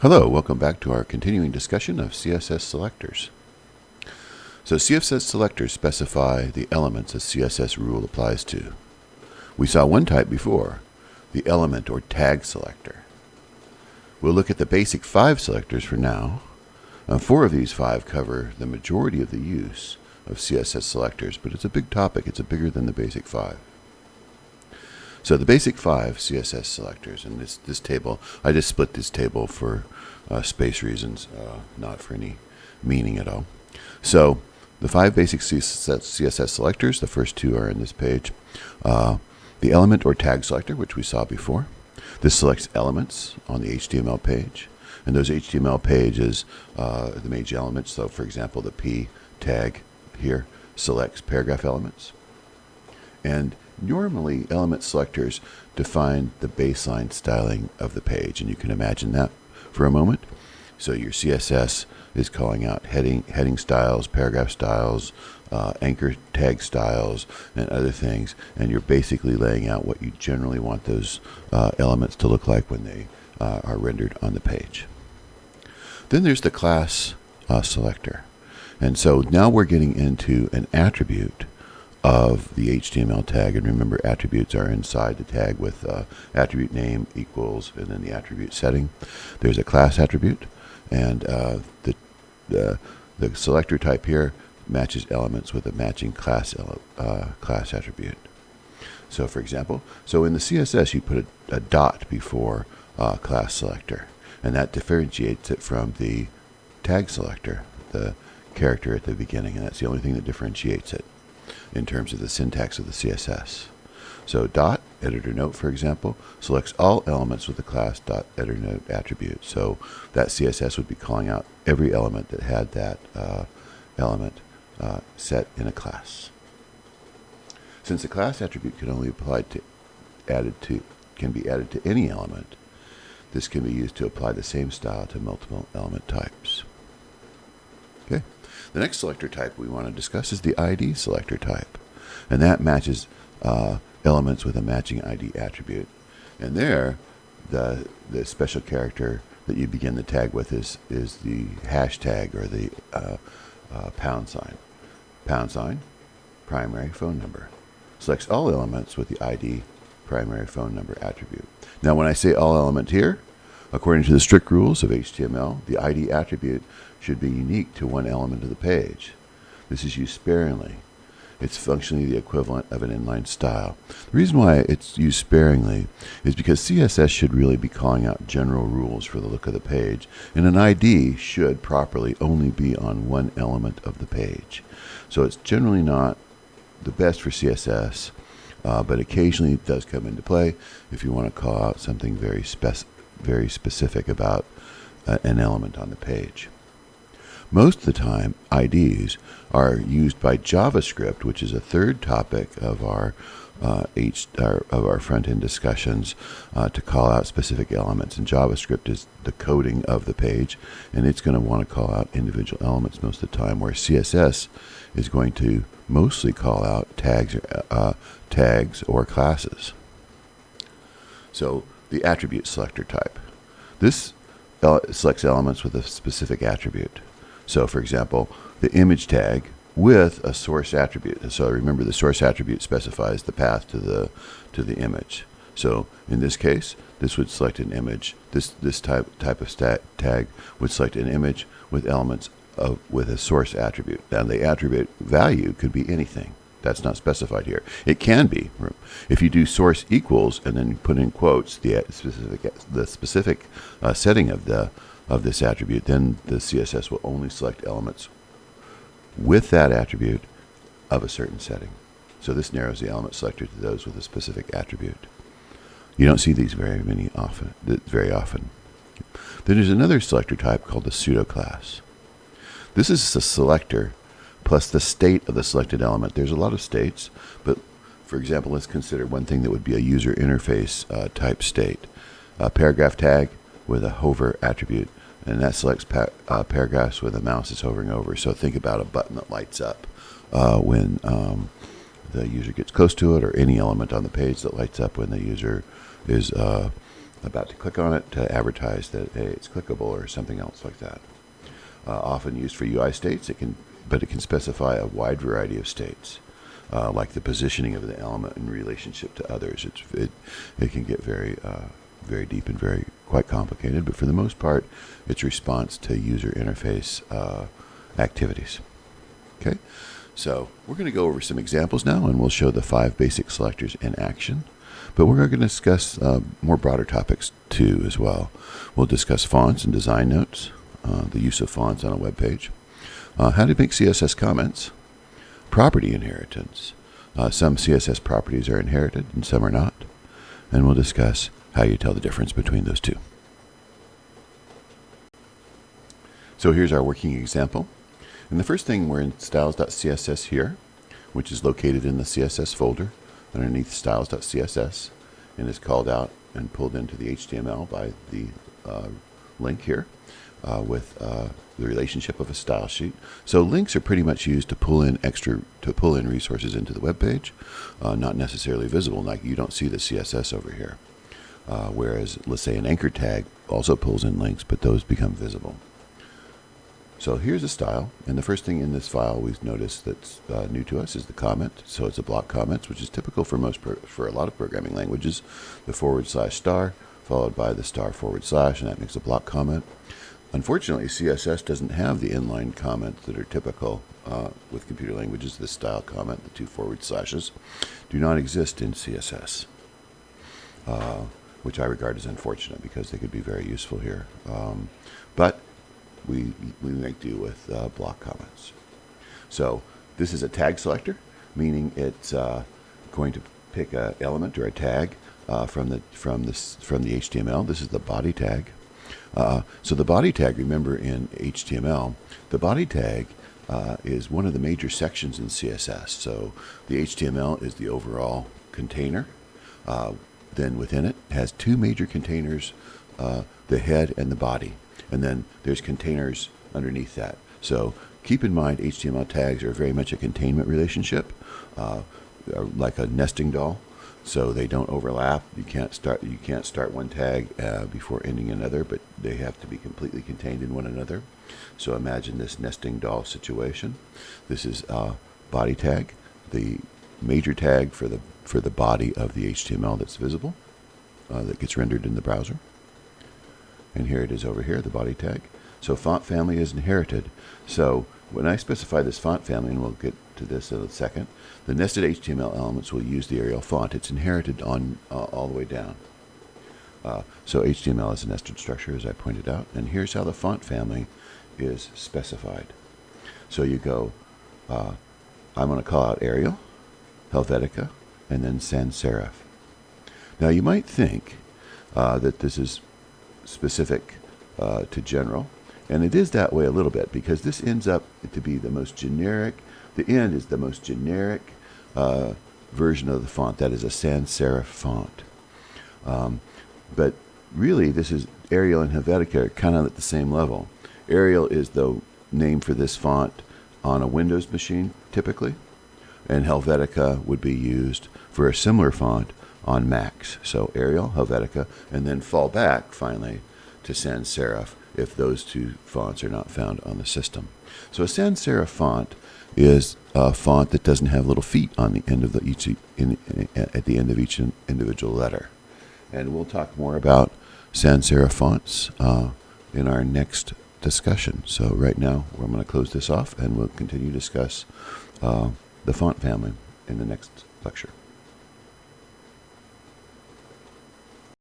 Hello, welcome back to our continuing discussion of CSS Selectors. So CSS Selectors specify the elements a CSS rule applies to. We saw one type before, the element or tag selector. We'll look at the basic 5 selectors for now. 4 of these 5 cover the majority of the use of CSS Selectors, but it's a big topic. It's bigger than the basic 5. So the basic 5 CSS selectors, and this table, I just split this table for space reasons, not for any meaning at all. So the 5 basic CSS selectors, the first 2 are in this page. The element or tag selector, which we saw before. This selects elements on the HTML page, and those HTML pages, the major elements. So for example, the P tag here selects paragraph elements. And normally, element selectors define the baseline styling of the page, and you can imagine that for a moment. So your CSS is calling out heading styles, paragraph styles, anchor tag styles, and other things, and you're basically laying out what you generally want those elements to look like when they are rendered on the page. Then there's the class selector, and so now we're getting into an attribute of the HTML tag, and remember, attributes are inside the tag with attribute name equals and then the attribute setting. There's a class attribute, and the selector type here matches elements with a matching class attribute. So for example, in the CSS you put a dot before class selector, and that differentiates it from the tag selector, the character at the beginning, and that's the only thing that differentiates it in terms of the syntax of the CSS. So dot editor note, for example, selects all elements with the class dot editor note attribute. So that CSS would be calling out every element that had that element set in a class. Since the class attribute can only be added to any element, this can be used to apply the same style to multiple element types. Okay. The next selector type we want to discuss is the ID selector type, and that matches elements with a matching ID attribute. And there, the special character that you begin the tag with is the hashtag or the pound sign. Pound sign, primary phone number. Selects all elements with the ID primary phone number attribute. Now when I say all element here, according to the strict rules of HTML, the ID attribute should be unique to one element of the page. This is used sparingly. It's functionally the equivalent of an inline style. The reason why it's used sparingly is because CSS should really be calling out general rules for the look of the page, and an ID should properly only be on one element of the page. So it's generally not the best for CSS, but occasionally it does come into play if you want to call out something very specific about an element on the page. Most of the time, IDs are used by JavaScript, which is a third topic of our front-end discussions, to call out specific elements. And JavaScript is the coding of the page, and it's going to want to call out individual elements most of the time, where CSS is going to mostly call out tags or classes. So the attribute selector type. This selects elements with a specific attribute. So for example, the image tag with a source attribute. So remember, the source attribute specifies the path to the image. So in this case, this would select an image. This type of tag would select an image with elements with a source attribute. Now the attribute value could be anything. That's not specified here. It can be. If you do source equals and then put in quotes the specific setting of this attribute, then the CSS will only select elements with that attribute of a certain setting. So this narrows the element selector to those with a specific attribute. You don't see these very often. Then there's another selector type called the pseudo class. This is a selector plus the state of the selected element. There's a lot of states, but for example, let's consider one thing that would be a user interface type state. A paragraph tag with a hover attribute, and that selects paragraphs where the mouse is hovering over. So think about a button that lights up when the user gets close to it, or any element on the page that lights up when the user is about to click on it to advertise that hey, it's clickable or something else like that. Often used for UI states, but it can specify a wide variety of states, like the positioning of the element in relationship to others. It can get very deep and quite complicated, but for the most part, it's response to user interface activities. Okay, so we're going to go over some examples now, and we'll show the 5 basic selectors in action. But we're going to discuss more broader topics too as well. We'll discuss fonts and design notes, the use of fonts on a web page, how to make CSS comments, property inheritance. Some CSS properties are inherited and some are not. And we'll discuss how you tell the difference between those two. So here's our working example. And the first thing, we're in styles.css here, which is located in the CSS folder underneath styles.css and is called out and pulled into the HTML by the link here with the relationship of a style sheet. So links are pretty much used to pull in resources into the web page, not necessarily visible. Like you don't see the CSS over here. Whereas, let's say an anchor tag also pulls in links, but those become visible. So here's a style, and the first thing in this file we've noticed that's new to us is the comment. So it's a block comments, which is typical for a lot of programming languages. The /* followed by the */ and that makes a block comment. Unfortunately, CSS doesn't have the inline comments that are typical with computer languages. The style comment, the 2 // do not exist in CSS, which I regard as unfortunate because they could be very useful here. But we make do with block comments. So this is a tag selector, meaning it's going to pick an element or a tag from the HTML. This is the body tag. So the body tag, remember in HTML, the body tag is one of the major sections in CSS. So the HTML is the overall container. Then within it has 2 major containers, the head and the body. And then there's containers underneath that. So keep in mind, HTML tags are very much a containment relationship, like a nesting doll. So they don't overlap. You can't start one tag before ending another, but they have to be completely contained in one another. So imagine this nesting doll situation. This is body tag, the major tag for the body of the HTML that's visible, that gets rendered in the browser. And here it is over here, the body tag. So font family is inherited. So when I specify this font family, and we'll get to this in a second, the nested HTML elements will use the Arial font. It's inherited on all the way down. So HTML is a nested structure, as I pointed out. And here's how the font family is specified. So you go, I'm going to call out Arial, Helvetica, and then sans serif. Now you might think that this is specific to general, and it is that way a little bit because this ends up to be the most generic. The end is the most generic version of the font. That is a sans serif font. But really, this is Arial and Helvetica are kind of at the same level. Arial is the name for this font on a Windows machine typically, and Helvetica would be used for a similar font on Macs. So Arial, Helvetica, and then fall back finally to sans serif if those 2 fonts are not found on the system. So a sans serif font is a font that doesn't have little feet on the end of at the end of each individual letter. And we'll talk more about sans serif fonts in our next discussion. So right now I'm going to close this off, and we'll continue to discuss the font family in the next lecture.